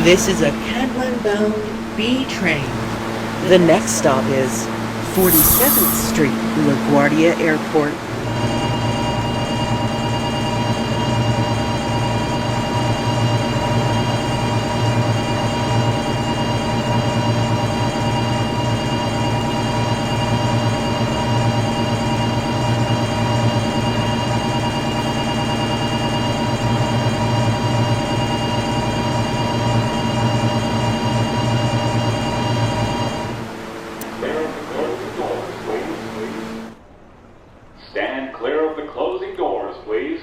This is a Kentland-bound B train. The next stop is 47th Street, LaGuardia Airport. Stand clear of the closing doors, please.